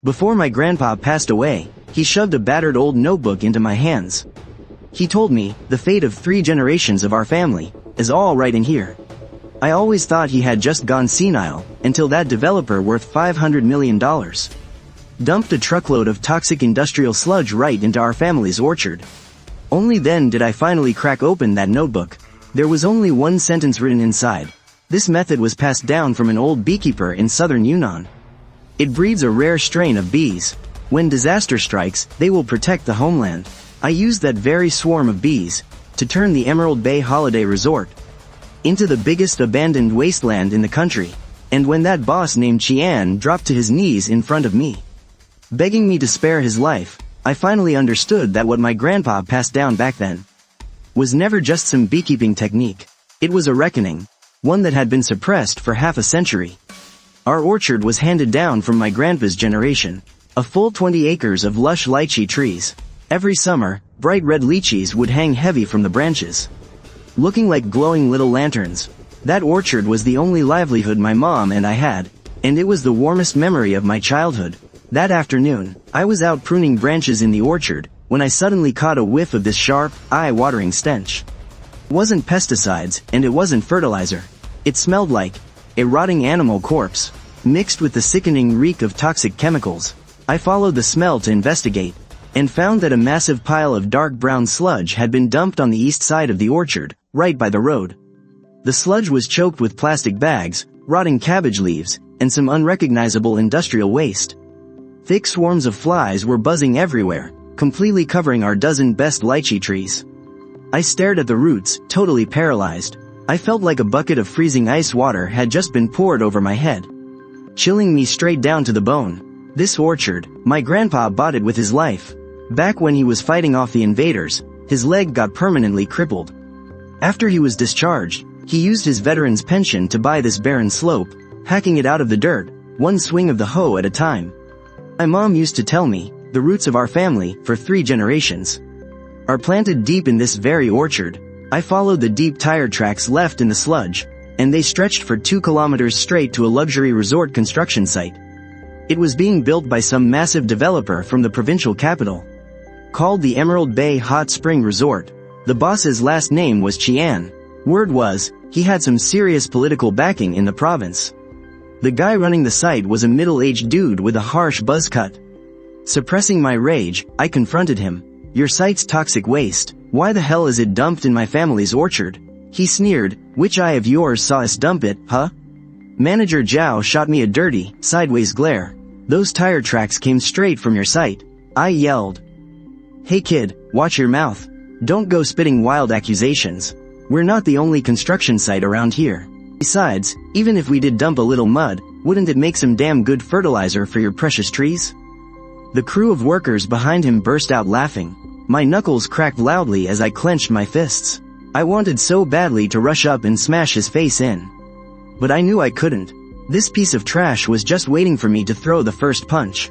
Before my grandpa passed away, he shoved a battered old notebook into my hands. He told me, the fate of 3 generations of our family is all right in here. I always thought he had just gone senile, until that developer worth $500 million dumped a truckload of toxic industrial sludge right into our family's orchard. Only then did I finally crack open that notebook. There was only one sentence written inside. This method was passed down from an old beekeeper in southern Yunnan. It breeds a rare strain of bees. When disaster strikes, they will protect the homeland. I used that very swarm of bees to turn the Emerald Bay Holiday Resort into the biggest abandoned wasteland in the country. And when that boss named Qian dropped to his knees in front of me, begging me to spare his life, I finally understood that what my grandpa passed down back then was never just some beekeeping technique. It was a reckoning, one that had been suppressed for half a century. Our orchard was handed down from my grandpa's generation, a full 20 acres of lush lychee trees. Every summer, bright red lychees would hang heavy from the branches, looking like glowing little lanterns. That orchard was the only livelihood my mom and I had, and it was the warmest memory of my childhood. That afternoon, I was out pruning branches in the orchard, when I suddenly caught a whiff of this sharp, eye-watering stench. It wasn't pesticides, and it wasn't fertilizer. It smelled like a rotting animal corpse, mixed with the sickening reek of toxic chemicals. I followed the smell to investigate, and found that a massive pile of dark brown sludge had been dumped on the east side of the orchard, right by the road. The sludge was choked with plastic bags, rotting cabbage leaves, and some unrecognizable industrial waste. Thick swarms of flies were buzzing everywhere, completely covering our dozen best lychee trees. I stared at the roots, totally paralyzed. I felt like a bucket of freezing ice water had just been poured over my head, chilling me straight down to the bone. This orchard, my grandpa bought it with his life. Back when he was fighting off the invaders, his leg got permanently crippled. After he was discharged, he used his veteran's pension to buy this barren slope, hacking it out of the dirt, one swing of the hoe at a time. My mom used to tell me, the roots of our family, for 3 generations, are planted deep in this very orchard. I followed the deep tire tracks left in the sludge, and they stretched for 2 kilometers straight to a luxury resort construction site. It was being built by some massive developer from the provincial capital, called the Emerald Bay Hot Spring Resort. The boss's last name was Qian. Word was, he had some serious political backing in the province. The guy running the site was a middle-aged dude with a harsh buzz cut. Suppressing my rage, I confronted him. "Your site's toxic waste. Why the hell is it dumped in my family's orchard?" He sneered. "Which eye of yours saw us dump it, huh?" Manager Zhao shot me a dirty, sideways glare. "Those tire tracks came straight from your site," I yelled. "Hey kid, watch your mouth. Don't go spitting wild accusations. We're not the only construction site around here. Besides, even if we did dump a little mud, wouldn't it make some damn good fertilizer for your precious trees?" The crew of workers behind him burst out laughing. My knuckles cracked loudly as I clenched my fists. I wanted so badly to rush up and smash his face in, but I knew I couldn't. This piece of trash was just waiting for me to throw the first punch.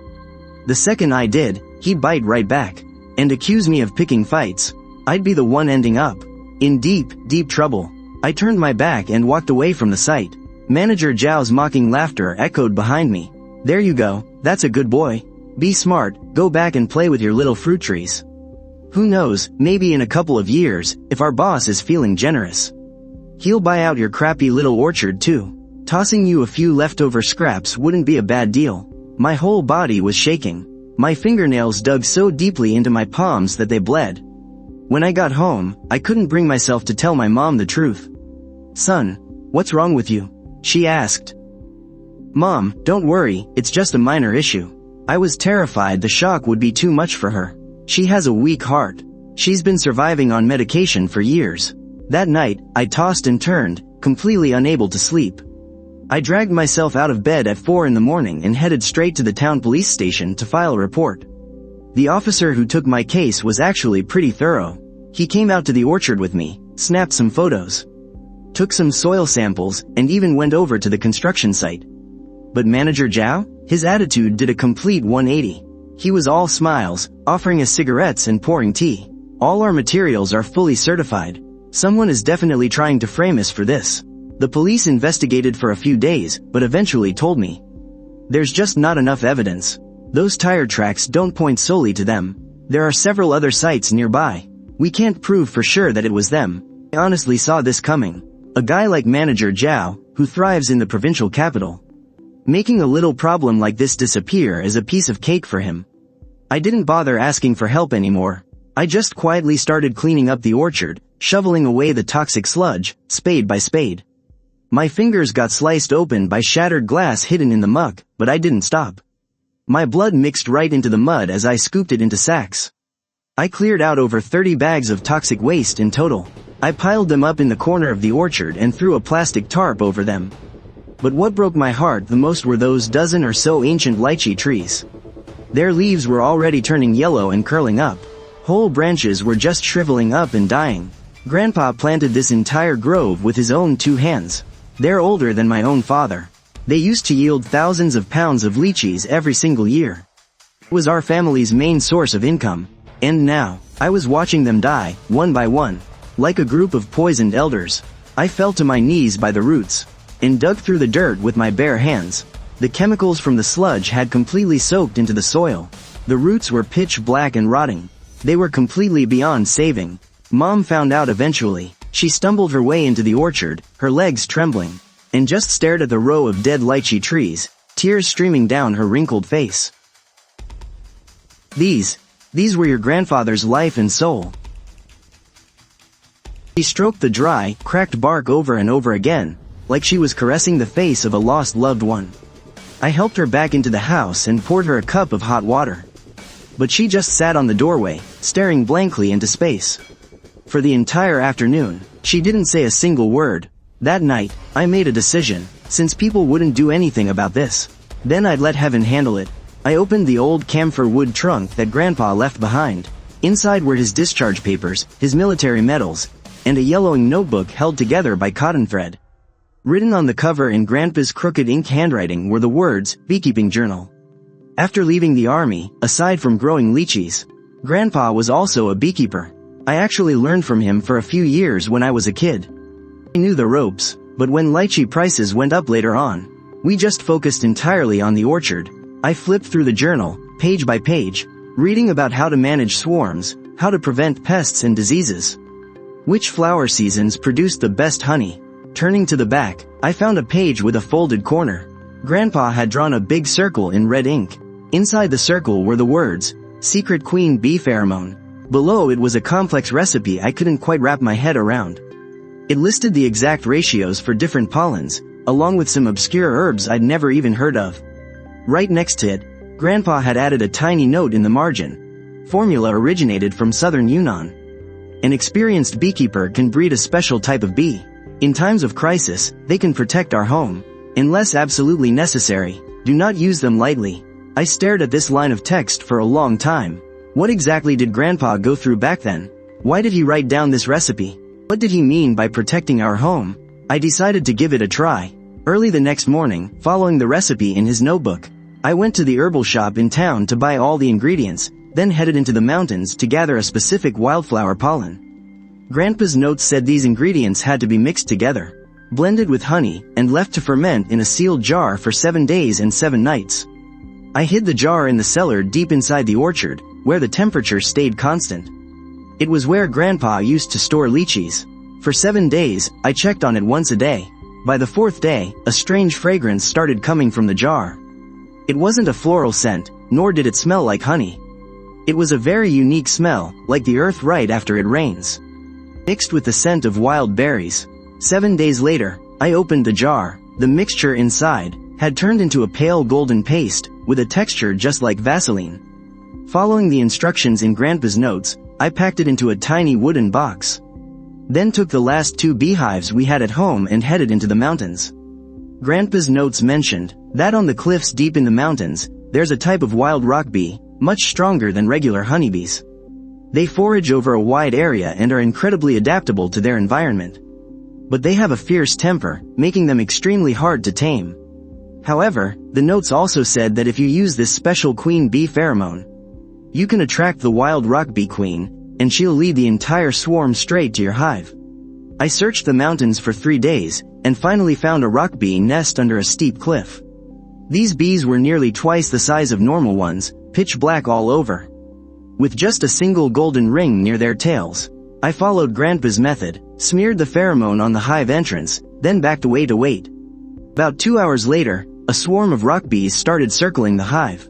The second I did, he'd bite right back, and accuse me of picking fights. I'd be the one ending up in deep, deep trouble. I turned my back and walked away from the site. Manager Zhao's mocking laughter echoed behind me. "There you go, that's a good boy. Be smart, go back and play with your little fruit trees. Who knows, maybe in a couple of years, if our boss is feeling generous, he'll buy out your crappy little orchard too. Tossing you a few leftover scraps wouldn't be a bad deal." My whole body was shaking. My fingernails dug so deeply into my palms that they bled. When I got home, I couldn't bring myself to tell my mom the truth. "Son, what's wrong with you?" she asked. "Mom, don't worry, it's just a minor issue." I was terrified the shock would be too much for her. She has a weak heart. She's been surviving on medication for years. That night, I tossed and turned, completely unable to sleep. I dragged myself out of bed at 4 in the morning and headed straight to the town police station to file a report. The officer who took my case was actually pretty thorough. He came out to the orchard with me, snapped some photos, took some soil samples, and even went over to the construction site. But Manager Zhao? His attitude did a complete 180. He was all smiles, offering us cigarettes and pouring tea. "All our materials are fully certified. Someone is definitely trying to frame us for this." The police investigated for a few days, but eventually told me, "There's just not enough evidence. Those tire tracks don't point solely to them. There are several other sites nearby. We can't prove for sure that it was them. I honestly saw this coming. A guy like Manager Zhao, who thrives in the provincial capital. Making a little problem like this disappear is a piece of cake for him. I didn't bother asking for help anymore. I just quietly started cleaning up the orchard, shoveling away the toxic sludge, spade by spade. My fingers got sliced open by shattered glass hidden in the muck, but I didn't stop. My blood mixed right into the mud as I scooped it into sacks. I cleared out over 30 bags of toxic waste in total. I piled them up in the corner of the orchard and threw a plastic tarp over them. But what broke my heart the most were those dozen or so ancient lychee trees. Their leaves were already turning yellow and curling up. Whole branches were just shriveling up and dying. Grandpa planted this entire grove with his own 2 hands. They're older than my own father. They used to yield thousands of pounds of lychees every single year. It was our family's main source of income. And now, I was watching them die, one by one. Like a group of poisoned elders. I fell to my knees by the roots, and dug through the dirt with my bare hands. The chemicals from the sludge had completely soaked into the soil. The roots were pitch black and rotting. They were completely beyond saving. Mom found out eventually. She stumbled her way into the orchard, her legs trembling, and just stared at the row of dead lychee trees, tears streaming down her wrinkled face. These were your grandfather's life and soul. She stroked the dry, cracked bark over and over again, like she was caressing the face of a lost loved one. I helped her back into the house and poured her a cup of hot water. But she just sat on the doorway, staring blankly into space. For the entire afternoon, she didn't say a single word. That night, I made a decision, since people wouldn't do anything about this. Then I'd let heaven handle it. I opened the old camphor wood trunk that Grandpa left behind. Inside were his discharge papers, his military medals, and a yellowing notebook held together by cotton thread. Written on the cover in Grandpa's crooked ink handwriting were the words, Beekeeping Journal. After leaving the army, aside from growing lychees, Grandpa was also a beekeeper. I actually learned from him for a few years when I was a kid. I knew the ropes, but when lychee prices went up later on, we just focused entirely on the orchard. I flipped through the journal, page by page, reading about how to manage swarms, how to prevent pests and diseases, which flower seasons produced the best honey. Turning to the back, I found a page with a folded corner. Grandpa had drawn a big circle in red ink. Inside the circle were the words, Secret Queen Bee Pheromone. Below it was a complex recipe I couldn't quite wrap my head around. It listed the exact ratios for different pollens, along with some obscure herbs I'd never even heard of. Right next to it, Grandpa had added a tiny note in the margin. Formula originated from southern Yunnan. An experienced beekeeper can breed a special type of bee. In times of crisis, they can protect our home. Unless absolutely necessary, do not use them lightly. I stared at this line of text for a long time. What exactly did Grandpa go through back then? Why did he write down this recipe? What did he mean by protecting our home? I decided to give it a try. Early the next morning, following the recipe in his notebook, I went to the herbal shop in town to buy all the ingredients, then headed into the mountains to gather a specific wildflower pollen. Grandpa's notes said these ingredients had to be mixed together, blended with honey, and left to ferment in a sealed jar for 7 days and 7 nights. I hid the jar in the cellar deep inside the orchard, where the temperature stayed constant. It was where Grandpa used to store lychees. For 7 days, I checked on it once a day. By the 4th day, a strange fragrance started coming from the jar. It wasn't a floral scent, nor did it smell like honey. It was a very unique smell, like the earth right after it rains, mixed with the scent of wild berries. 7 days later, I opened the jar. The mixture inside had turned into a pale golden paste, with a texture just like Vaseline. Following the instructions in Grandpa's notes, I packed it into a tiny wooden box. Then took the last 2 beehives we had at home and headed into the mountains. Grandpa's notes mentioned that on the cliffs deep in the mountains, there's a type of wild rock bee, much stronger than regular honeybees. They forage over a wide area and are incredibly adaptable to their environment. But they have a fierce temper, making them extremely hard to tame. However, the notes also said that if you use this special queen bee pheromone, you can attract the wild rock bee queen, and she'll lead the entire swarm straight to your hive. I searched the mountains for 3 days, and finally found a rock bee nest under a steep cliff. These bees were nearly twice the size of normal ones, pitch black all over, with just a single golden ring near their tails. I followed Grandpa's method, smeared the pheromone on the hive entrance, then backed away to wait. About 2 hours later, a swarm of rock bees started circling the hive.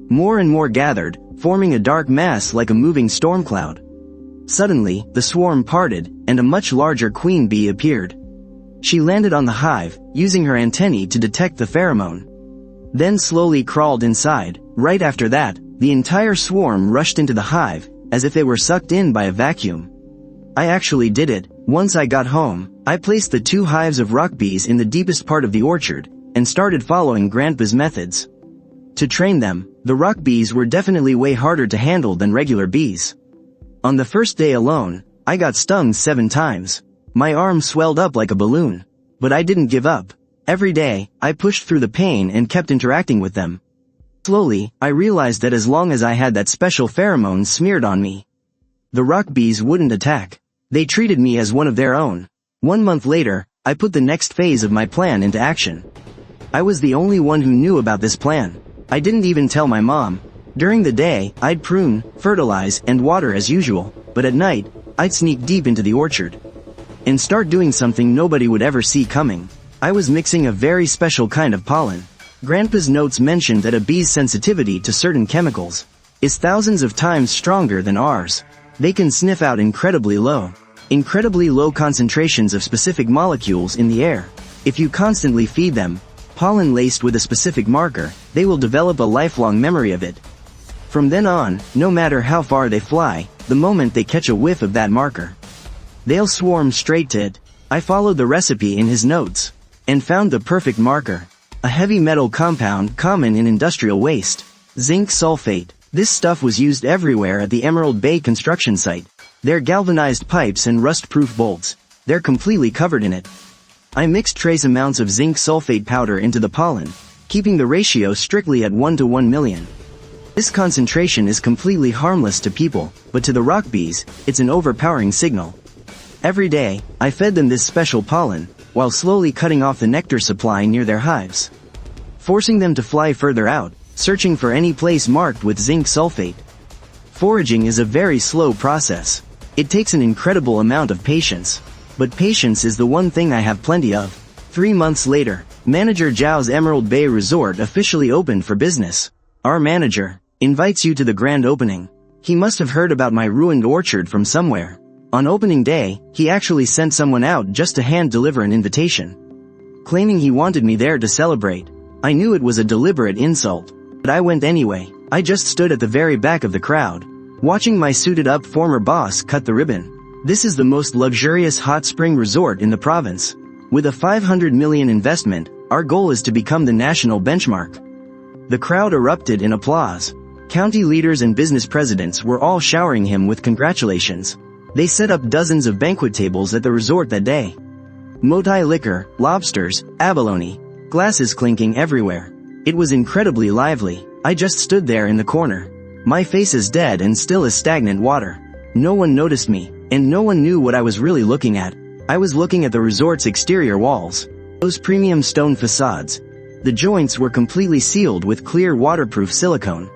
More and more gathered, forming a dark mass like a moving storm cloud. Suddenly, the swarm parted, and a much larger queen bee appeared. She landed on the hive, using her antennae to detect the pheromone. Then slowly crawled inside. Right after that, the entire swarm rushed into the hive, as if they were sucked in by a vacuum. I actually did it. Once I got home, I placed the 2 hives of rock bees in the deepest part of the orchard, and started following Grandpa's methods. To train them, the rock bees were definitely way harder to handle than regular bees. On the first day alone, I got stung 7 times. My arm swelled up like a balloon. But I didn't give up. Every day, I pushed through the pain and kept interacting with them. Slowly, I realized that as long as I had that special pheromone smeared on me, the rock bees wouldn't attack. They treated me as one of their own. 1 month later, I put the next phase of my plan into action. I was the only one who knew about this plan. I didn't even tell my mom. During the day, I'd prune, fertilize, and water as usual, but at night, I'd sneak deep into the orchard and start doing something nobody would ever see coming. I was mixing a very special kind of pollen. Grandpa's notes mentioned that a bee's sensitivity to certain chemicals is thousands of times stronger than ours. They can sniff out incredibly low concentrations of specific molecules in the air. If you constantly feed them pollen laced with a specific marker, they will develop a lifelong memory of it. From then on, no matter how far they fly, the moment they catch a whiff of that marker, they'll swarm straight to it. I followed the recipe in his notes and found the perfect marker. A heavy metal compound common in industrial waste. Zinc sulfate. This stuff was used everywhere at the Emerald Bay construction site. Their galvanized pipes and rust-proof bolts, they're completely covered in it. I mixed trace amounts of zinc sulfate powder into the pollen, keeping the ratio strictly at 1 to 1 million. This concentration is completely harmless to people, but to the rock bees, it's an overpowering signal. Every day, I fed them this special pollen, while slowly cutting off the nectar supply near their hives, forcing them to fly further out, searching for any place marked with zinc sulfate. Foraging is a very slow process. It takes an incredible amount of patience. But patience is the one thing I have plenty of. 3 months later, Manager Zhao's Emerald Bay Resort officially opened for business. Our manager invites you to the grand opening. He must have heard about my ruined orchard from somewhere. On opening day, he actually sent someone out just to hand-deliver an invitation, claiming he wanted me there to celebrate. I knew it was a deliberate insult, but I went anyway. I just stood at the very back of the crowd, watching my suited-up former boss cut the ribbon. This is the most luxurious hot spring resort in the province. With a 500 million investment, our goal is to become the national benchmark. The crowd erupted in applause. County leaders and business presidents were all showering him with congratulations. They set up dozens of banquet tables at the resort that day. Motai liquor, lobsters, abalone, glasses clinking everywhere. It was incredibly lively. I just stood there in the corner. My face is dead and still as stagnant water. No one noticed me, and no one knew what I was really looking at. I was looking at the resort's exterior walls. Those premium stone facades. The joints were completely sealed with clear waterproof silicone.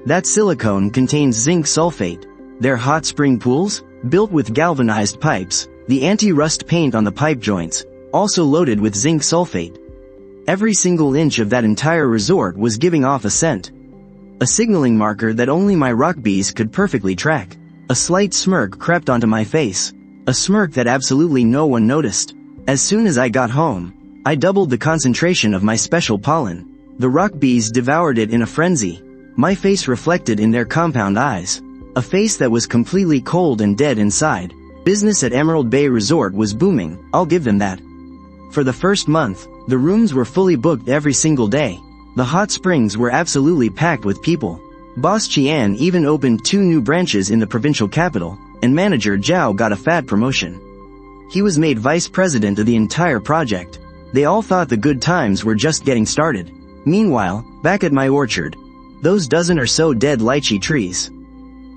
That silicone contains zinc sulfate. Their hot spring pools, built with galvanized pipes, the anti-rust paint on the pipe joints, also loaded with zinc sulfate. Every single inch of that entire resort was giving off a scent. A signaling marker that only my rock bees could perfectly track. A slight smirk crept onto my face. A smirk that absolutely no one noticed. As soon as I got home, I doubled the concentration of my special pollen. The rock bees devoured it in a frenzy. My face reflected in their compound eyes. A face that was completely cold and dead inside. Business at Emerald Bay Resort was booming, I'll give them that. For the first month, the rooms were fully booked every single day. The hot springs were absolutely packed with people. Boss Qian even opened 2 new branches in the provincial capital, and Manager Zhao got a fat promotion. He was made vice president of the entire project. They all thought the good times were just getting started. Meanwhile, back at my orchard, those dozen or so dead lychee trees,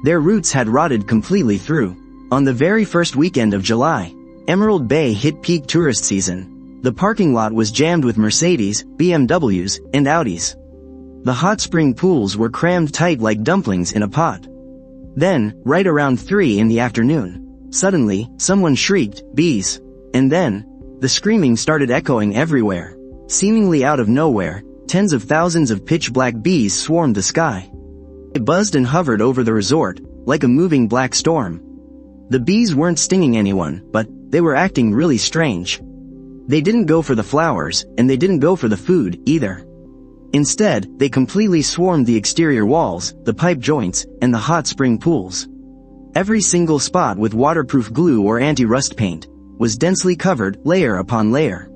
their roots had rotted completely through. On the very first weekend of July, Emerald Bay hit peak tourist season. The parking lot was jammed with Mercedes, BMWs, and Audis. The hot spring pools were crammed tight like dumplings in a pot. Then, right around 3 in the afternoon, suddenly, someone shrieked, "Bees!" And then, the screaming started echoing everywhere. Seemingly out of nowhere, tens of thousands of pitch-black bees swarmed the sky. They buzzed and hovered over the resort, like a moving black storm. The bees weren't stinging anyone, but they were acting really strange. They didn't go for the flowers, and they didn't go for the food, either. Instead, they completely swarmed the exterior walls, the pipe joints, and the hot spring pools. Every single spot with waterproof glue or anti-rust paint was densely covered, layer upon layer.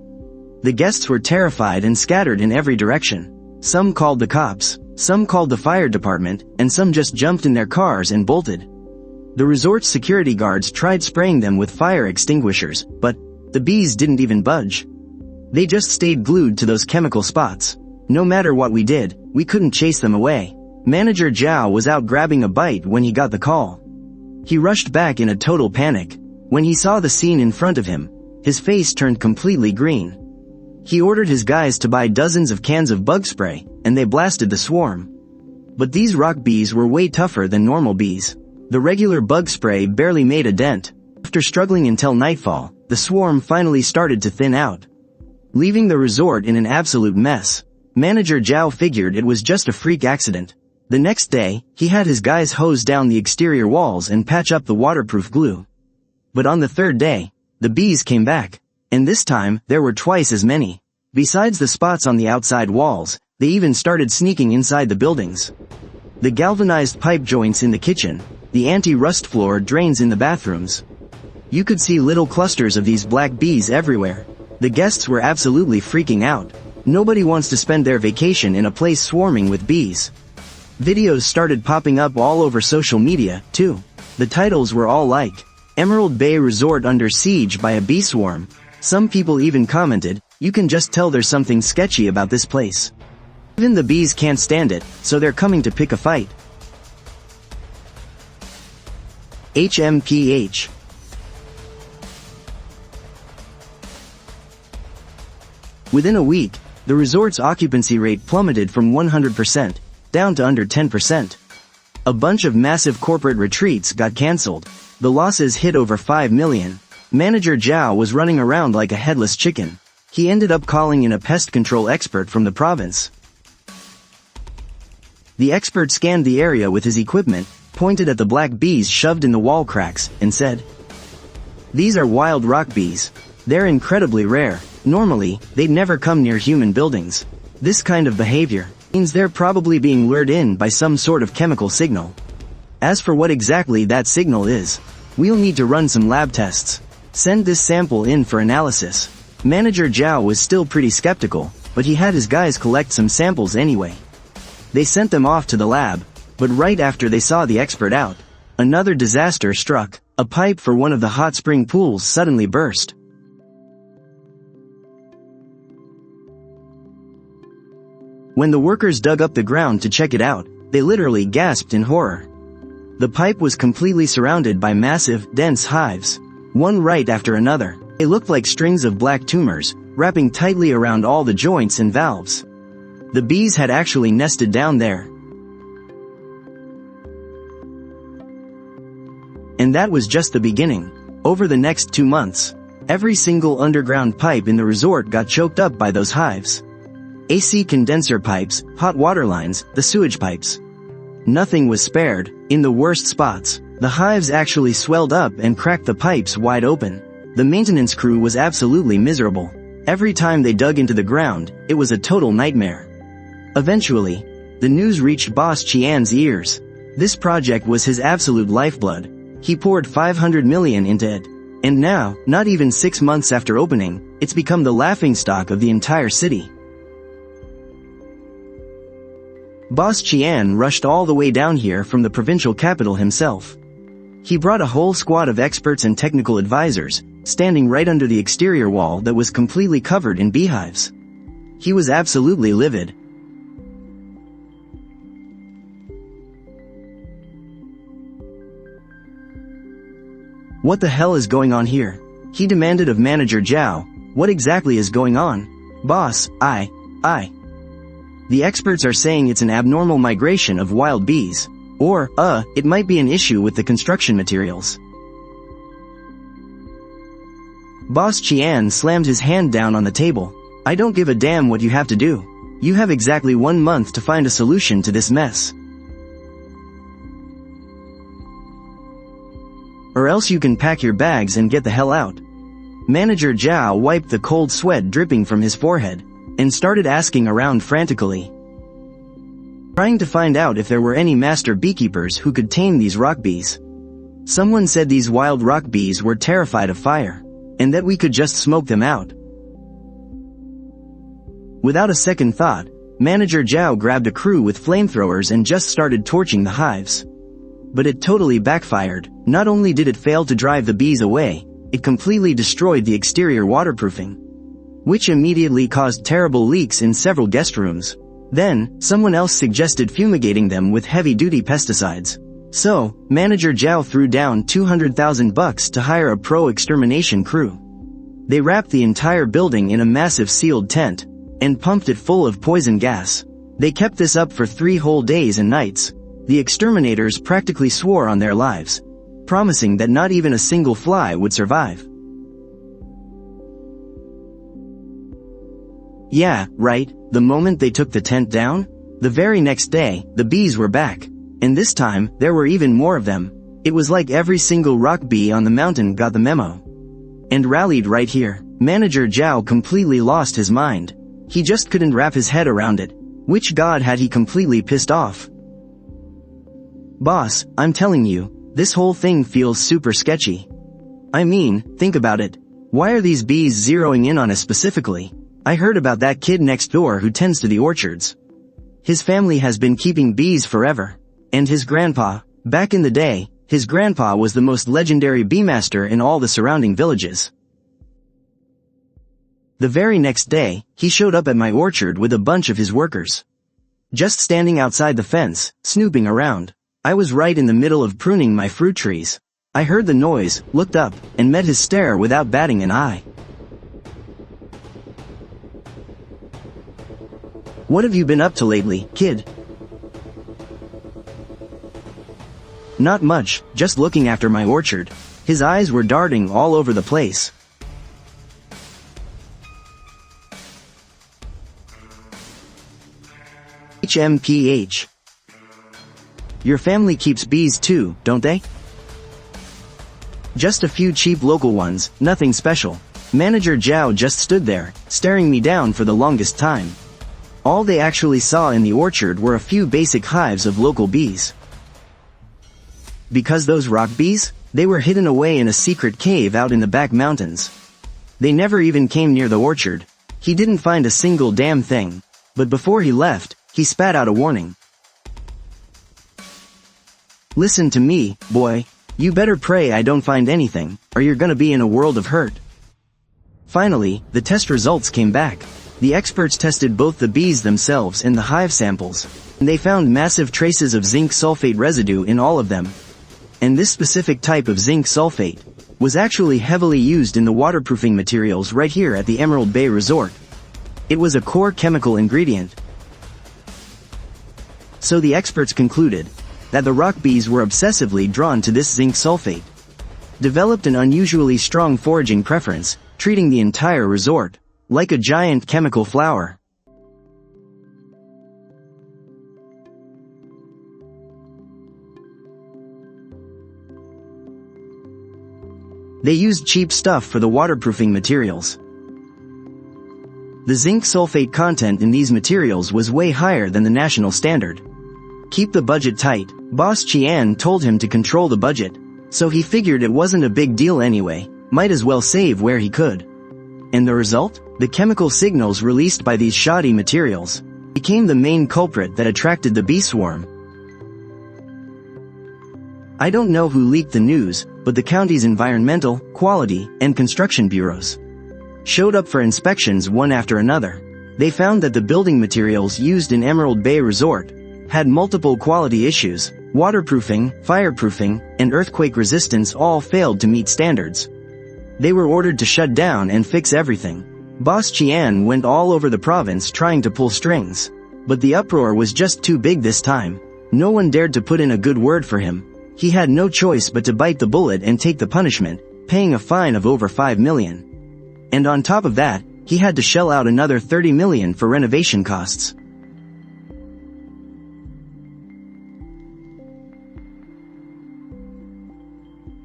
The guests were terrified and scattered in every direction. Some called the cops, some called the fire department, and some just jumped in their cars and bolted. The resort's security guards tried spraying them with fire extinguishers, but the bees didn't even budge. They just stayed glued to those chemical spots. No matter what we did, we couldn't chase them away. Manager Zhao was out grabbing a bite when he got the call. He rushed back in a total panic. When he saw the scene in front of him, his face turned completely green. He ordered his guys to buy dozens of cans of bug spray, and they blasted the swarm. But these rock bees were way tougher than normal bees. The regular bug spray barely made a dent. After struggling until nightfall, the swarm finally started to thin out, leaving the resort in an absolute mess. Manager Zhao figured it was just a freak accident. The next day, he had his guys hose down the exterior walls and patch up the waterproof glue. But on the third day, the bees came back. And this time, there were twice as many. Besides the spots on the outside walls, they even started sneaking inside the buildings. The galvanized pipe joints in the kitchen, the anti-rust floor drains in the bathrooms. You could see little clusters of these black bees everywhere. The guests were absolutely freaking out. Nobody wants to spend their vacation in a place swarming with bees. Videos started popping up all over social media, too. The titles were all like, "Emerald Bay Resort Under Siege by a Bee Swarm." Some people even commented, "You can just tell there's something sketchy about this place. Even the bees can't stand it, so they're coming to pick a fight." HMPH. Within a week, the resort's occupancy rate plummeted from 100% down to under 10%. A bunch of massive corporate retreats got cancelled. The losses hit over 5 million. Manager Zhao was running around like a headless chicken. He ended up calling in a pest control expert from the province. The expert scanned the area with his equipment, pointed at the black bees shoved in the wall cracks, and said, "These are wild rock bees. They're incredibly rare. Normally, they'd never come near human buildings. This kind of behavior means they're probably being lured in by some sort of chemical signal. As for what exactly that signal is, we'll need to run some lab tests. Send this sample in for analysis." Manager Zhao was still pretty skeptical, but he had his guys collect some samples anyway. They sent them off to the lab, but right after they saw the expert out, another disaster struck. A pipe for one of the hot spring pools suddenly burst. When the workers dug up the ground to check it out, they literally gasped in horror. The pipe was completely surrounded by massive, dense hives, one right after another. They looked like strings of black tumors, wrapping tightly around all the joints and valves. The bees had actually nested down there. And that was just the beginning. Over the next 2 months, every single underground pipe in the resort got choked up by those hives. AC condenser pipes, hot water lines, the sewage pipes. Nothing was spared. In the worst spots, the hives actually swelled up and cracked the pipes wide open. The maintenance crew was absolutely miserable. Every time they dug into the ground, it was a total nightmare. Eventually, the news reached Boss Qian's ears. This project was his absolute lifeblood. He poured 500 million into it. And now, not even 6 months after opening, it's become the laughingstock of the entire city. Boss Qian rushed all the way down here from the provincial capital himself. He brought a whole squad of experts and technical advisors, standing right under the exterior wall that was completely covered in beehives. He was absolutely livid. "What the hell is going on here?" he demanded of Manager Zhao, What exactly is going on? Boss, The experts are saying it's an abnormal migration of wild bees. Or, it might be an issue with the construction materials. Boss Qian slammed his hand down on the table. I don't give a damn what you have to do. You have exactly 1 month to find a solution to this mess. Or else you can pack your bags and get the hell out. Manager Zhao wiped the cold sweat dripping from his forehead, and started asking around frantically, trying to find out if there were any master beekeepers who could tame these rock bees. Someone said these wild rock bees were terrified of fire, and that we could just smoke them out. Without a second thought, Manager Zhao grabbed a crew with flamethrowers and just started torching the hives. But it totally backfired. Not only did it fail to drive the bees away, it completely destroyed the exterior waterproofing, which immediately caused terrible leaks in several guest rooms. Then, someone else suggested fumigating them with heavy-duty pesticides. So, Manager Zhao threw down $200,000 to hire a pro-extermination crew. They wrapped the entire building in a massive sealed tent, and pumped it full of poison gas. They kept this up for 3 whole days and nights. The exterminators practically swore on their lives, promising that not even a single fly would survive. Yeah, right, the moment they took the tent down, the very next day, the bees were back. And this time, there were even more of them. It was like every single rock bee on the mountain got the memo and rallied right here. Manager Zhao completely lost his mind. He just couldn't wrap his head around it. Which god had he completely pissed off? Boss, I'm telling you, this whole thing feels super sketchy. I mean, think about it. Why are these bees zeroing in on us specifically? I heard about that kid next door who tends to the orchards. His family has been keeping bees forever. And his grandpa, back in the day, his grandpa was the most legendary bee master in all the surrounding villages. The very next day, he showed up at my orchard with a bunch of his workers. Just standing outside the fence, snooping around. I was right in the middle of pruning my fruit trees. I heard the noise, looked up, and met his stare without batting an eye. What have you been up to lately, kid? Not much, just looking after my orchard. His eyes were darting all over the place. HMPH. Your family keeps bees too, don't they? Just a few cheap local ones, nothing special. Manager Zhao just stood there, staring me down for the longest time. All they actually saw in the orchard were a few basic hives of local bees. Because those rock bees, they were hidden away in a secret cave out in the back mountains. They never even came near the orchard. He didn't find a single damn thing. But before he left, he spat out a warning. Listen to me, boy. You better pray I don't find anything, or you're gonna be in a world of hurt. Finally, the test results came back. The experts tested both the bees themselves and the hive samples, and they found massive traces of zinc sulfate residue in all of them. And this specific type of zinc sulfate was actually heavily used in the waterproofing materials right here at the Emerald Bay Resort. It was a core chemical ingredient. So the experts concluded that the rock bees were obsessively drawn to this zinc sulfate, developed an unusually strong foraging preference, treating the entire resort like a giant chemical flower. They used cheap stuff for the waterproofing materials. The zinc sulfate content in these materials was way higher than the national standard. Keep the budget tight. Boss Qian told him to control the budget, so he figured it wasn't a big deal anyway, might as well save where he could. And the result? The chemical signals released by these shoddy materials became the main culprit that attracted the bee swarm. I don't know who leaked the news, but the county's environmental, quality, and construction bureaus showed up for inspections one after another. They found that the building materials used in Emerald Bay Resort had multiple quality issues. Waterproofing, fireproofing, and earthquake resistance all failed to meet standards. They were ordered to shut down and fix everything. Boss Qian went all over the province trying to pull strings. But the uproar was just too big this time. No one dared to put in a good word for him. He had no choice but to bite the bullet and take the punishment, paying a fine of over 5 million. And on top of that, he had to shell out another 30 million for renovation costs.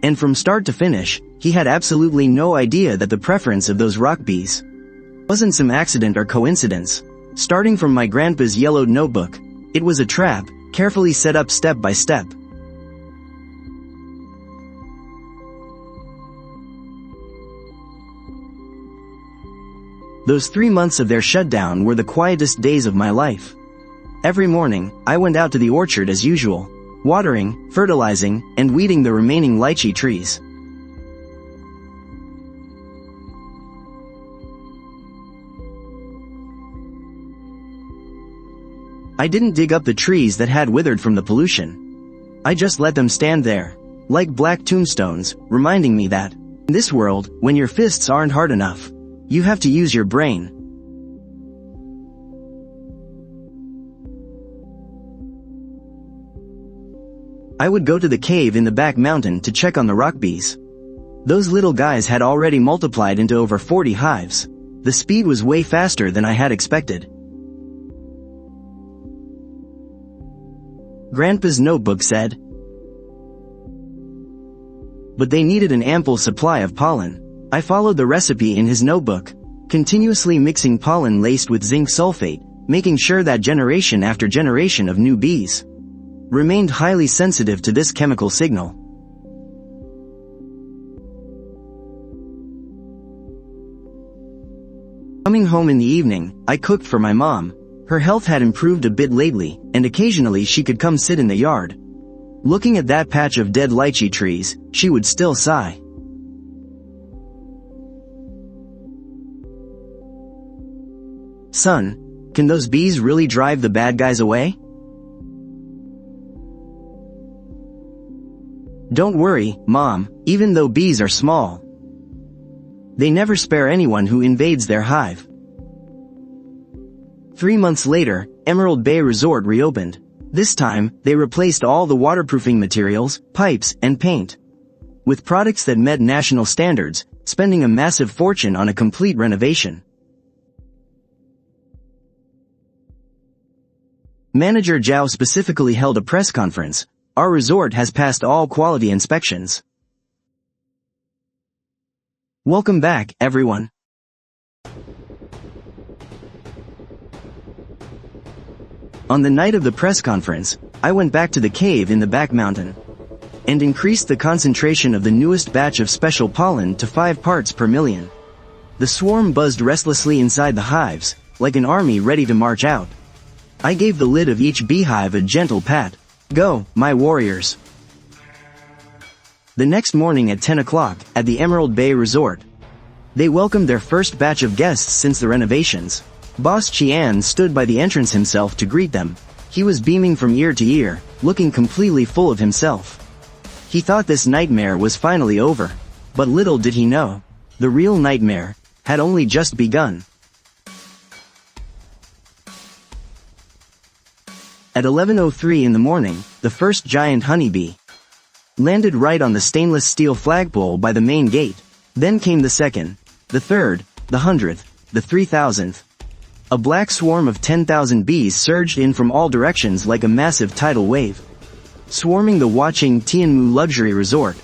And from start to finish, he had absolutely no idea that the preference of those rock bees wasn't some accident or coincidence. Starting from my grandpa's yellowed notebook, it was a trap, carefully set up step by step. Those 3 months of their shutdown were the quietest days of my life. Every morning, I went out to the orchard as usual, watering, fertilizing, and weeding the remaining lychee trees. I didn't dig up the trees that had withered from the pollution. I just let them stand there, like black tombstones, reminding me that, in this world, when your fists aren't hard enough, you have to use your brain. I would go to the cave in the back mountain to check on the rock bees. Those little guys had already multiplied into over 40 hives. The speed was way faster than I had expected. Grandpa's notebook said, but they needed an ample supply of pollen. I followed the recipe in his notebook, continuously mixing pollen laced with zinc sulfate, making sure that generation after generation of new bees remained highly sensitive to this chemical signal. Coming home in the evening, I cooked for my mom. Her health had improved a bit lately, and occasionally she could come sit in the yard. Looking at that patch of dead lychee trees, she would still sigh. Son, can those bees really drive the bad guys away? Don't worry, Mom, even though bees are small, they never spare anyone who invades their hive. 3 months later, Emerald Bay Resort reopened. This time, they replaced all the waterproofing materials, pipes, and paint with products that met national standards, spending a massive fortune on a complete renovation. Manager Zhao specifically held a press conference. Our resort has passed all quality inspections. Welcome back, everyone. On the night of the press conference, I went back to the cave in the back mountain and increased the concentration of the newest batch of special pollen to 5 parts per million. The swarm buzzed restlessly inside the hives, like an army ready to march out. I gave the lid of each beehive a gentle pat. Go, my warriors. The next morning at 10 o'clock, at the Emerald Bay Resort, they welcomed their first batch of guests since the renovations. Boss Qian stood by the entrance himself to greet them. He was beaming from ear to ear, looking completely full of himself. He thought this nightmare was finally over. But little did he know, the real nightmare had only just begun. At 11:03 in the morning, the first giant honeybee landed right on the stainless steel flagpole by the main gate. Then came the second, the third, the 100th, the 3,000th. A black swarm of 10,000 bees surged in from all directions like a massive tidal wave, swarming the watching Tianmu luxury resort.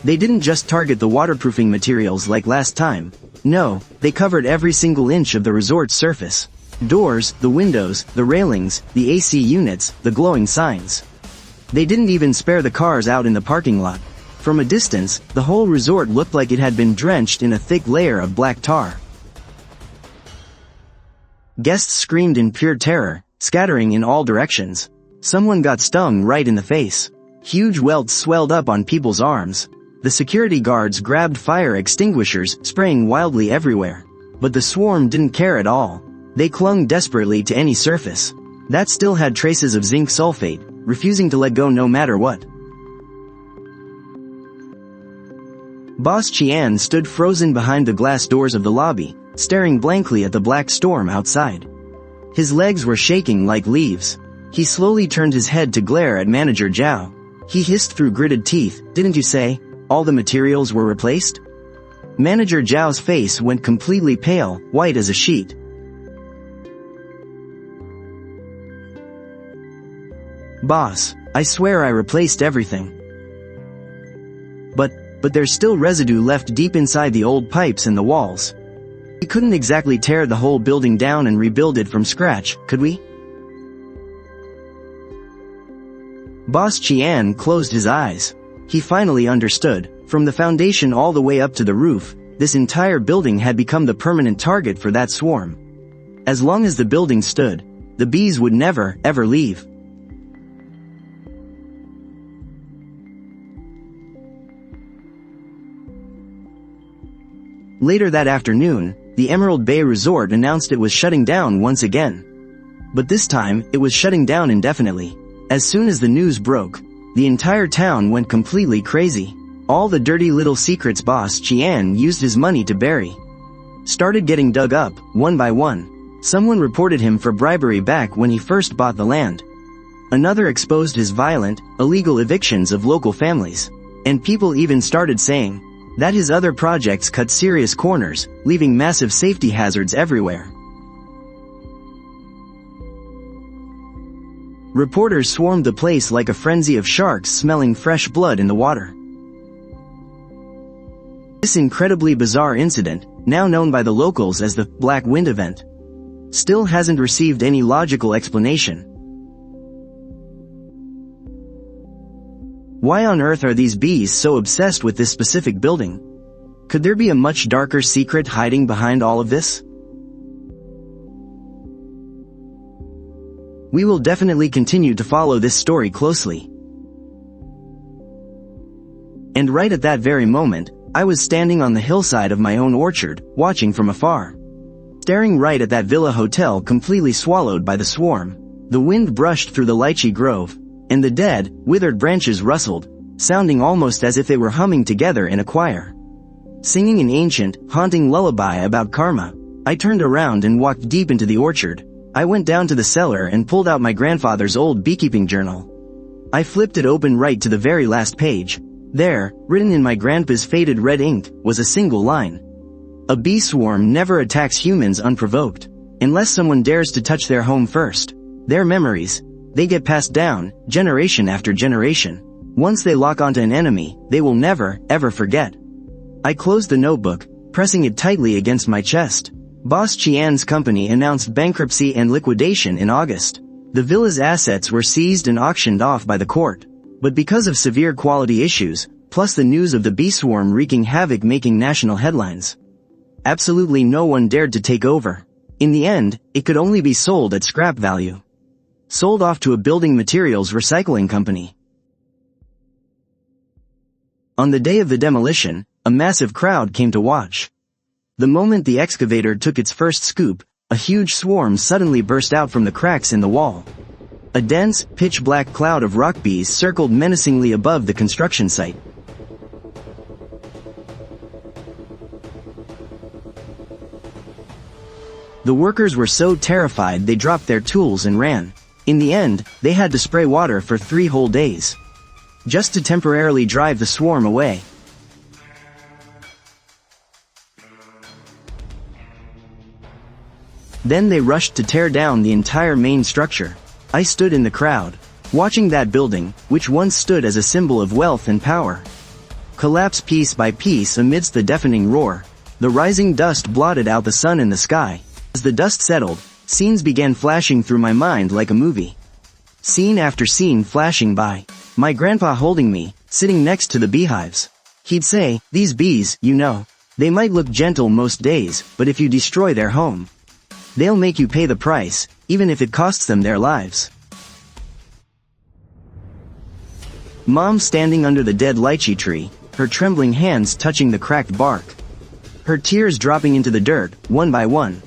They didn't just target the waterproofing materials like last time. No, they covered every single inch of the resort's surface. Doors, the windows, the railings, the AC units, the glowing signs. They didn't even spare the cars out in the parking lot. From a distance, the whole resort looked like it had been drenched in a thick layer of black tar. Guests screamed in pure terror, scattering in all directions. Someone got stung right in the face. Huge welts swelled up on people's arms. The security guards grabbed fire extinguishers, spraying wildly everywhere. But the swarm didn't care at all. They clung desperately to any surface that still had traces of zinc sulfate, refusing to let go no matter what. Boss Qian stood frozen behind the glass doors of the lobby, staring blankly at the black storm outside. His legs were shaking like leaves. He slowly turned his head to glare at Manager Zhao. He hissed through gritted teeth, "Didn't you say all the materials were replaced?" Manager Zhao's face went completely pale, white as a sheet. "Boss, I swear I replaced everything. But there's still residue left deep inside the old pipes and the walls. We couldn't exactly tear the whole building down and rebuild it from scratch, could we?" Boss Qian closed his eyes. He finally understood. From the foundation all the way up to the roof, this entire building had become the permanent target for that swarm. As long as the building stood, the bees would never, ever leave. Later that afternoon, the Emerald Bay Resort announced it was shutting down once again. But this time, it was shutting down indefinitely. As soon as the news broke, the entire town went completely crazy. All the dirty little secrets Boss Qian used his money to bury started getting dug up, one by one. Someone reported him for bribery back when he first bought the land. Another exposed his violent, illegal evictions of local families. And people even started saying that his other projects cut serious corners, leaving massive safety hazards everywhere. Reporters swarmed the place like a frenzy of sharks smelling fresh blood in the water. This incredibly bizarre incident, now known by the locals as the Black Wind event, still hasn't received any logical explanation. Why on earth are these bees so obsessed with this specific building? Could there be a much darker secret hiding behind all of this? We will definitely continue to follow this story closely. And right at that very moment, I was standing on the hillside of my own orchard, watching from afar. Staring right at that villa hotel completely swallowed by the swarm. The wind brushed through the lychee grove, and the dead, withered branches rustled, sounding almost as if they were humming together in a choir. Singing an ancient, haunting lullaby about karma. I turned around and walked deep into the orchard. I went down to the cellar and pulled out my grandfather's old beekeeping journal. I flipped it open right to the very last page. There, written in my grandpa's faded red ink, was a single line. A bee swarm never attacks humans unprovoked, unless someone dares to touch their home first. Their memories, they get passed down, generation after generation. Once they lock onto an enemy, they will never, ever forget. I closed the notebook, pressing it tightly against my chest. Boss Qian's company announced bankruptcy and liquidation in August. The villa's assets were seized and auctioned off by the court. But because of severe quality issues, plus the news of the bee swarm wreaking havoc making national headlines, absolutely no one dared to take over. In the end, it could only be sold at scrap value. Sold off to a building materials recycling company. On the day of the demolition, a massive crowd came to watch. The moment the excavator took its first scoop, a huge swarm suddenly burst out from the cracks in the wall. A dense, pitch-black cloud of rock bees circled menacingly above the construction site. The workers were so terrified they dropped their tools and ran. In the end, they had to spray water for 3 whole days, just to temporarily drive the swarm away. Then they rushed to tear down the entire main structure. I stood in the crowd, watching that building, which once stood as a symbol of wealth and power, collapse piece by piece amidst the deafening roar. The rising dust blotted out the sun and the sky. As the dust settled, scenes began flashing through my mind like a movie. Scene after scene flashing by. My grandpa holding me, sitting next to the beehives. He'd say, "These bees, you know, they might look gentle most days, but if you destroy their home, they'll make you pay the price, even if it costs them their lives." Mom standing under the dead lychee tree, her trembling hands touching the cracked bark. Her tears dropping into the dirt, one by one.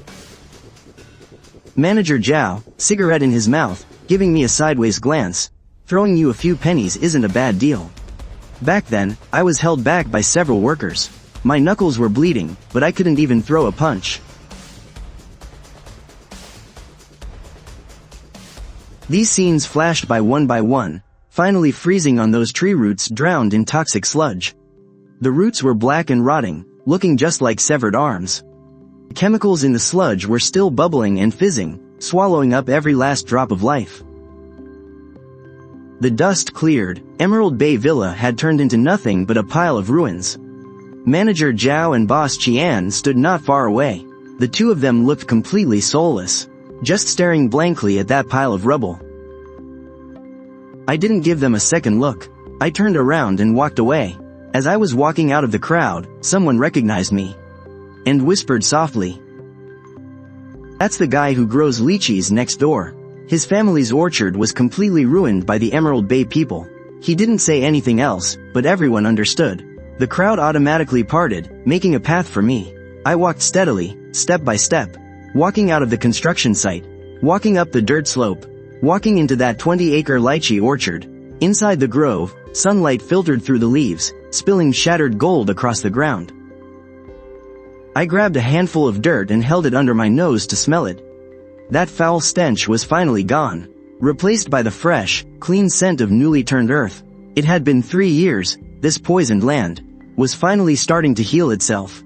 Manager Zhao, cigarette in his mouth, giving me a sideways glance. Throwing you a few pennies isn't a bad deal. Back then, I was held back by several workers. My knuckles were bleeding, but I couldn't even throw a punch. These scenes flashed by one, finally freezing on those tree roots drowned in toxic sludge. The roots were black and rotting, looking just like severed arms. The chemicals in the sludge were still bubbling and fizzing, swallowing up every last drop of life. The dust cleared, Emerald Bay Villa had turned into nothing but a pile of ruins. Manager Zhao and boss Qian stood not far away. The two of them looked completely soulless, just staring blankly at that pile of rubble. I didn't give them a second look. I turned around and walked away. As I was walking out of the crowd, someone recognized me and whispered softly, "That's the guy who grows lychees next door. His family's orchard was completely ruined by the Emerald Bay people." He didn't say anything else, but everyone understood. The crowd automatically parted, making a path for me. I walked steadily, step by step, walking out of the construction site, walking up the dirt slope, walking into that 20-acre lychee orchard. Inside the grove, sunlight filtered through the leaves, spilling shattered gold across the ground. I grabbed a handful of dirt and held it under my nose to smell it. That foul stench was finally gone, replaced by the fresh, clean scent of newly turned earth. It had been 3 years, this poisoned land was finally starting to heal itself.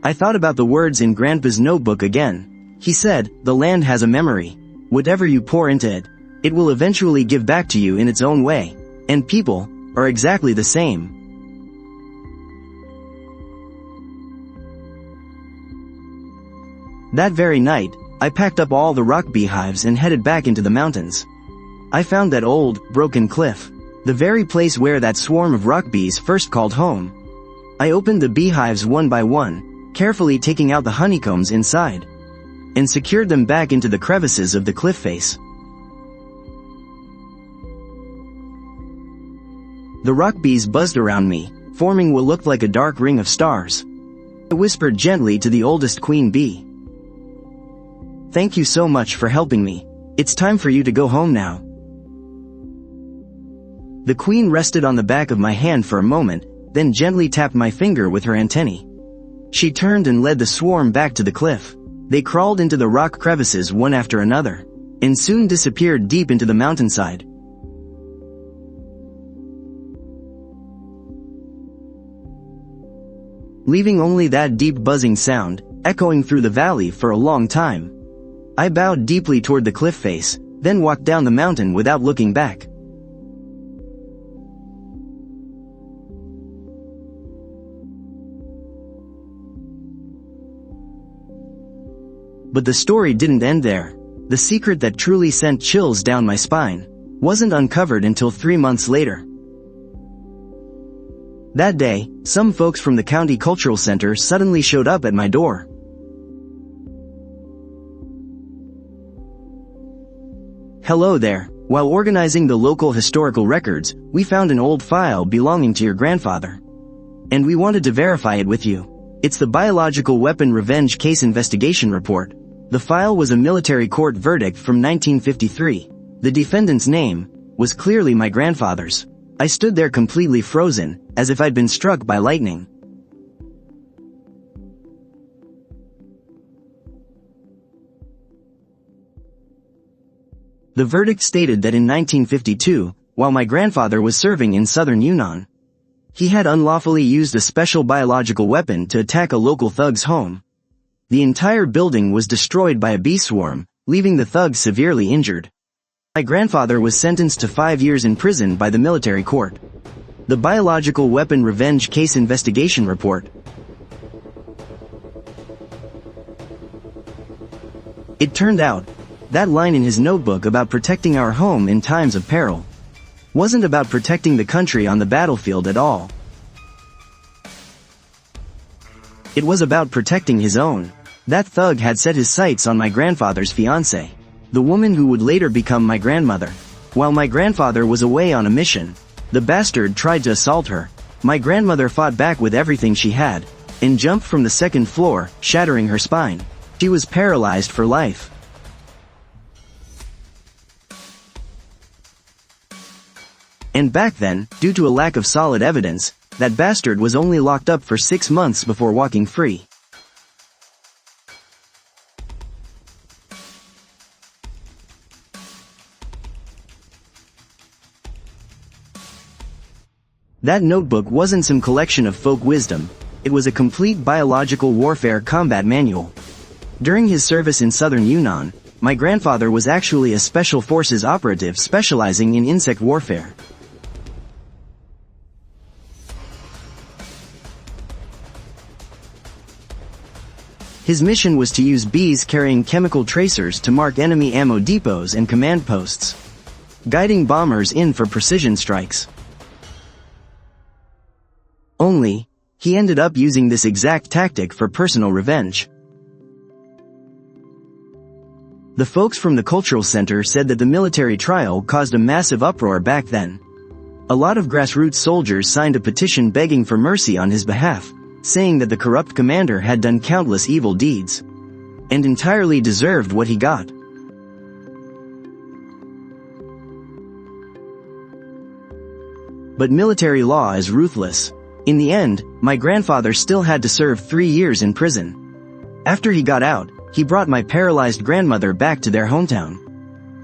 I thought about the words in Grandpa's notebook again. He said, "The land has a memory. Whatever you pour into it, it will eventually give back to you in its own way. And people are exactly the same." That very night, I packed up all the rock beehives and headed back into the mountains. I found that old, broken cliff, the very place where that swarm of rock bees first called home. I opened the beehives one by one, carefully taking out the honeycombs inside, and secured them back into the crevices of the cliff face. The rock bees buzzed around me, forming what looked like a dark ring of stars. I whispered gently to the oldest queen bee, "Thank you so much for helping me. It's time for you to go home now." The queen rested on the back of my hand for a moment, then gently tapped my finger with her antennae. She turned and led the swarm back to the cliff. They crawled into the rock crevices one after another, and soon disappeared deep into the mountainside. Leaving only that deep buzzing sound, echoing through the valley for a long time. I bowed deeply toward the cliff face, then walked down the mountain without looking back. But the story didn't end there. The secret that truly sent chills down my spine wasn't uncovered until 3 months later. That day, some folks from the county cultural center suddenly showed up at my door. "Hello there. While organizing the local historical records, we found an old file belonging to your grandfather. And we wanted to verify it with you. It's the biological weapon revenge case investigation report." The file was a military court verdict from 1953. The defendant's name was clearly my grandfather's. I stood there completely frozen, as if I'd been struck by lightning. The verdict stated that in 1952, while my grandfather was serving in southern Yunnan, he had unlawfully used a special biological weapon to attack a local thug's home. The entire building was destroyed by a bee swarm, leaving the thug severely injured. My grandfather was sentenced to 5 years in prison by the military court. The biological weapon revenge case investigation report. It turned out, that line in his notebook about protecting our home in times of peril wasn't about protecting the country on the battlefield at all. It was about protecting his own. That thug had set his sights on my grandfather's fiancée, the woman who would later become my grandmother. While my grandfather was away on a mission, the bastard tried to assault her. My grandmother fought back with everything she had, and jumped from the second floor, shattering her spine. She was paralyzed for life. And back then, due to a lack of solid evidence, that bastard was only locked up for 6 months before walking free. That notebook wasn't some collection of folk wisdom, it was a complete biological warfare combat manual. During his service in southern Yunnan, my grandfather was actually a special forces operative specializing in insect warfare. His mission was to use bees carrying chemical tracers to mark enemy ammo depots and command posts, guiding bombers in for precision strikes. Only, he ended up using this exact tactic for personal revenge. The folks from the cultural center said that the military trial caused a massive uproar back then. A lot of grassroots soldiers signed a petition begging for mercy on his behalf, saying that the corrupt commander had done countless evil deeds, and entirely deserved what he got. But military law is ruthless. In the end, my grandfather still had to serve 3 years in prison. After he got out, he brought my paralyzed grandmother back to their hometown.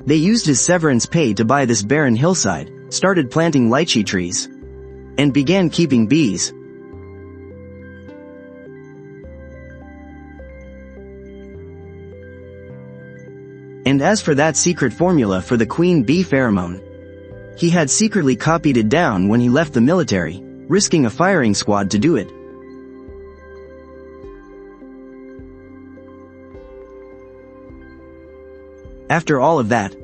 They used his severance pay to buy this barren hillside, started planting lychee trees, and began keeping bees. And as for that secret formula for the queen bee pheromone, he had secretly copied it down when he left the military, risking a firing squad to do it. After all of that,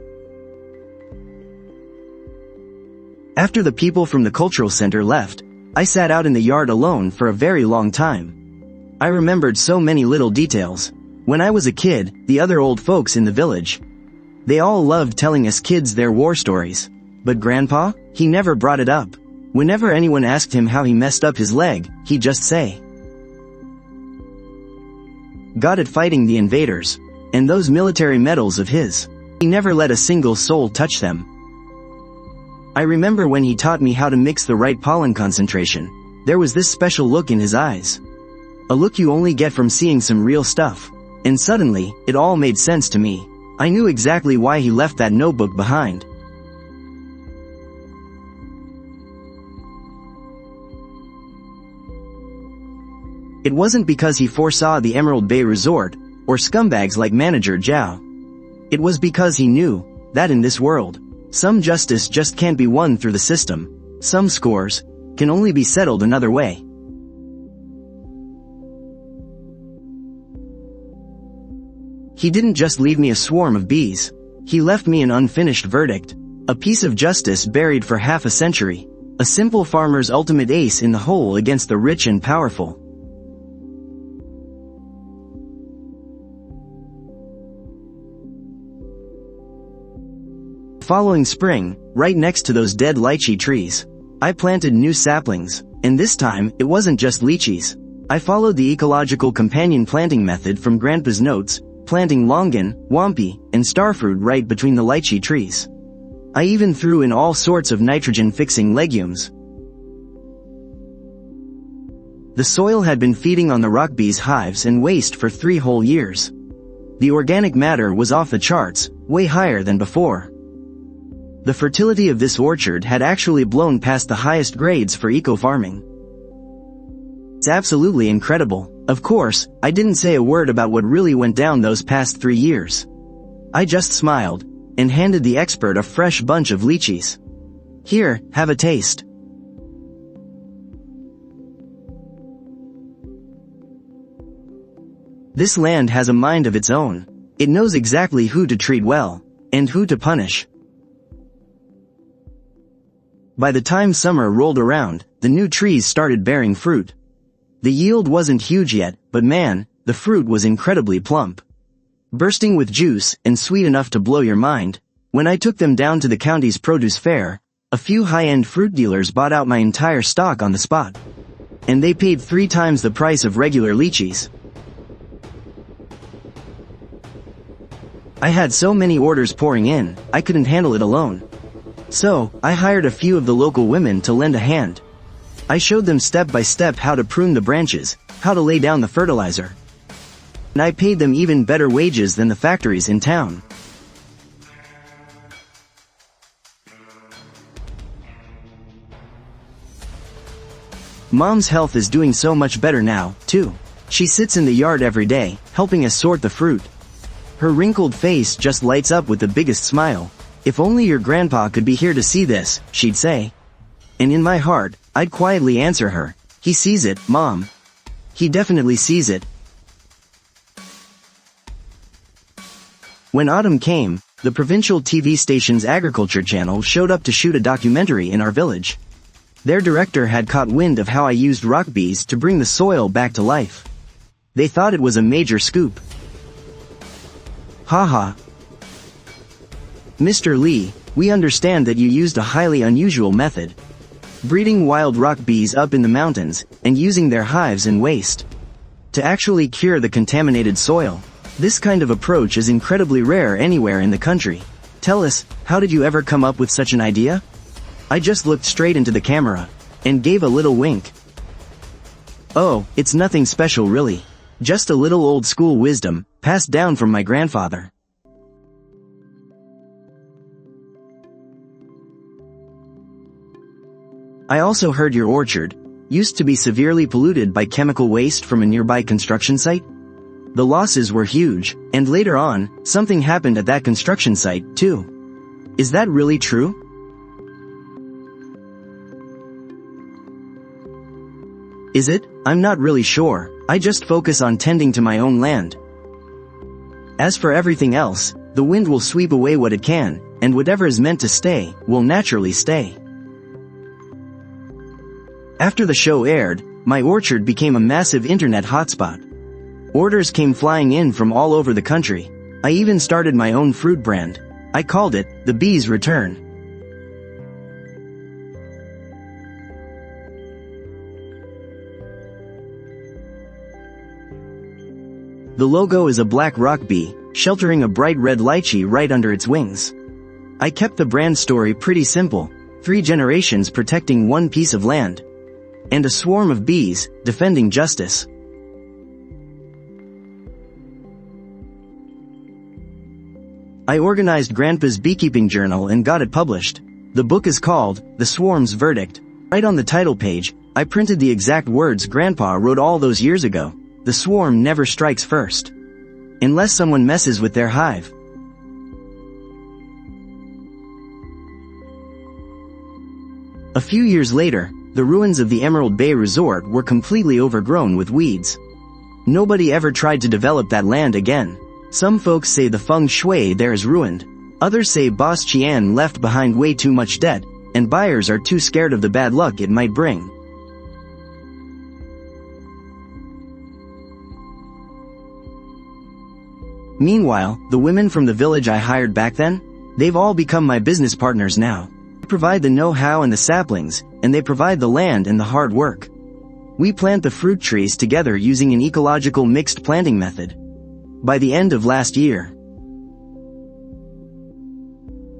after the people from the cultural center left, I sat out in the yard alone for a very long time. I remembered so many little details. When I was a kid, the other old folks in the village, they all loved telling us kids their war stories. But Grandpa, he never brought it up. Whenever anyone asked him how he messed up his leg, he'd just say, "Got it fighting the invaders." And those military medals of his, he never let a single soul touch them. I remember when he taught me how to mix the right pollen concentration, there was this special look in his eyes. A look you only get from seeing some real stuff. And suddenly, it all made sense to me. I knew exactly why he left that notebook behind. It wasn't because he foresaw the Emerald Bay Resort, or scumbags like Manager Zhao. It was because he knew that in this world, some justice just can't be won through the system. Some scores can only be settled another way. He didn't just leave me a swarm of bees. He left me an unfinished verdict, a piece of justice buried for half a century, a simple farmer's ultimate ace in the hole against the rich and powerful. Following spring, right next to those dead lychee trees, I planted new saplings, and this time, it wasn't just lychees. I followed the ecological companion planting method from Grandpa's notes, planting longan, wampi, and starfruit right between the lychee trees. I even threw in all sorts of nitrogen-fixing legumes. The soil had been feeding on the rock bees' hives and waste for 3 whole years. The organic matter was off the charts, way higher than before. The fertility of this orchard had actually blown past the highest grades for eco-farming. It's absolutely incredible. Of course, I didn't say a word about what really went down those past 3 years. I just smiled, and handed the expert a fresh bunch of lychees. "Here, have a taste." This land has a mind of its own. It knows exactly who to treat well, and who to punish. By the time summer rolled around, the new trees started bearing fruit. The yield wasn't huge yet, but man, the fruit was incredibly plump. Bursting with juice and sweet enough to blow your mind. When I took them down to the county's produce fair, a few high-end fruit dealers bought out my entire stock on the spot. And they paid 3 times the price of regular lychees. I had so many orders pouring in, I couldn't handle it alone. So, I hired a few of the local women to lend a hand. I showed them step by step how to prune the branches, how to lay down the fertilizer. And I paid them even better wages than the factories in town. Mom's health is doing so much better now, too. She sits in the yard every day, helping us sort the fruit. Her wrinkled face just lights up with the biggest smile. "If only your grandpa could be here to see this," she'd say. And in my heart, I'd quietly answer her, "He sees it, Mom. He definitely sees it." When autumn came, the provincial TV station's agriculture channel showed up to shoot a documentary in our village. Their director had caught wind of how I used rock bees to bring the soil back to life. They thought it was a major scoop. Haha. "Mr. Lee, we understand that you used a highly unusual method. Breeding wild rock bees up in the mountains, and using their hives and waste to actually cure the contaminated soil. This kind of approach is incredibly rare anywhere in the country. Tell us, how did you ever come up with such an idea?" I just looked straight into the camera, and gave a little wink. "Oh, it's nothing special really. Just a little old school wisdom, passed down from my grandfather." I also heard your orchard used to be severely polluted by chemical waste from a nearby construction site. The losses were huge, and later on, something happened at that construction site, too. Is that really true? Is it? I'm not really sure. I just focus on tending to my own land. As for everything else, the wind will sweep away what it can, and whatever is meant to stay, will naturally stay. After the show aired, my orchard became a massive internet hotspot. Orders came flying in from all over the country. I even started my own fruit brand. I called it, The Bee's Return. The logo is a black rock bee, sheltering a bright red lychee right under its wings. I kept the brand story pretty simple: 3 generations protecting one piece of land. And a swarm of bees, defending justice. I organized Grandpa's beekeeping journal and got it published. The book is called, The Swarm's Verdict. Right on the title page, I printed the exact words Grandpa wrote all those years ago. The swarm never strikes first. Unless someone messes with their hive. A few years later, the ruins of the Emerald Bay Resort were completely overgrown with weeds. Nobody ever tried to develop that land again. Some folks say the feng shui there is ruined. Others say Boss Qian left behind way too much debt, and buyers are too scared of the bad luck it might bring. Meanwhile, the women from the village I hired back then, they've all become my business partners now. I provide the know-how and the saplings, and they provide the land and the hard work. We plant the fruit trees together using an ecological mixed planting method. By the end of last year,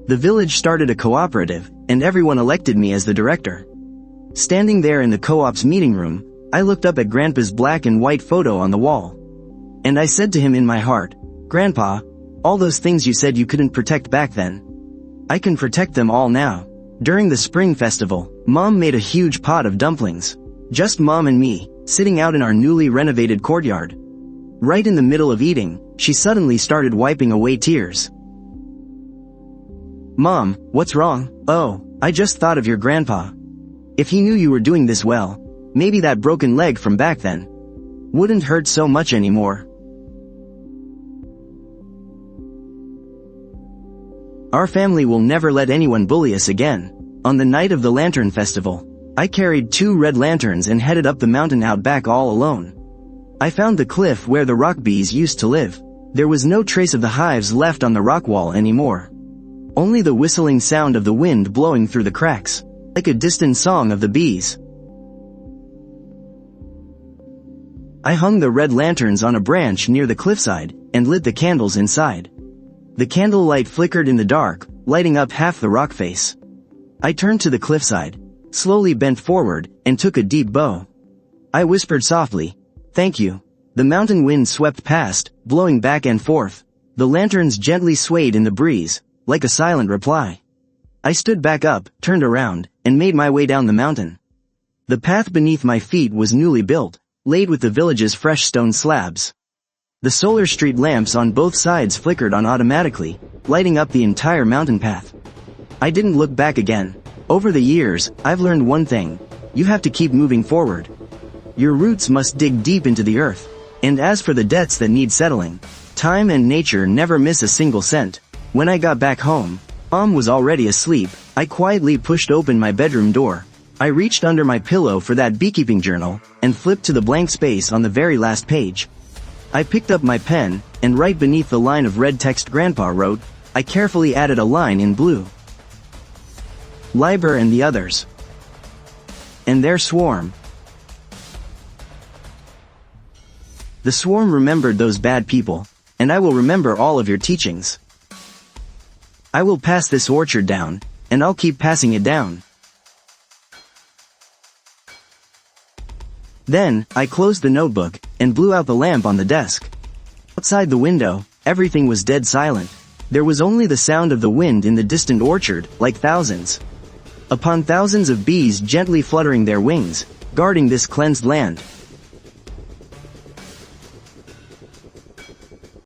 the village started a cooperative, and everyone elected me as the director. Standing there in the co-op's meeting room, I looked up at Grandpa's black and white photo on the wall. And I said to him in my heart, "Grandpa, all those things you said you couldn't protect back then, I can protect them all now." During the spring festival, Mom made a huge pot of dumplings. Just Mom and me, sitting out in our newly renovated courtyard. Right in the middle of eating, she suddenly started wiping away tears. "Mom, what's wrong?" "Oh, I just thought of your grandpa. If he knew you were doing this well, maybe that broken leg from back then wouldn't hurt so much anymore." Our family will never let anyone bully us again. On the night of the Lantern Festival, I carried 2 red lanterns and headed up the mountain out back all alone. I found the cliff where the rock bees used to live. There was no trace of the hives left on the rock wall anymore. Only the whistling sound of the wind blowing through the cracks, like a distant song of the bees. I hung the red lanterns on a branch near the cliffside, and lit the candles inside. The candlelight flickered in the dark, lighting up half the rock face. I turned to the cliffside, slowly bent forward, and took a deep bow. I whispered softly, "Thank you." The mountain wind swept past, blowing back and forth. The lanterns gently swayed in the breeze, like a silent reply. I stood back up, turned around, and made my way down the mountain. The path beneath my feet was newly built, laid with the village's fresh stone slabs. The solar street lamps on both sides flickered on automatically, lighting up the entire mountain path. I didn't look back again. Over the years, I've learned one thing: you have to keep moving forward. Your roots must dig deep into the earth. And as for the debts that need settling, time and nature never miss a single cent. When I got back home, Mom was already asleep. I quietly pushed open my bedroom door. I reached under my pillow for that beekeeping journal, and flipped to the blank space on the very last page. I picked up my pen, and right beneath the line of red text Grandpa wrote, I carefully added a line in blue. Liber and the others. And their swarm. The swarm remembered those bad people, and I will remember all of your teachings. I will pass this orchard down, and I'll keep passing it down. Then, I closed the notebook, and blew out the lamp on the desk. Outside the window, everything was dead silent. There was only the sound of the wind in the distant orchard, like thousands upon thousands of bees gently fluttering their wings, guarding this cleansed land.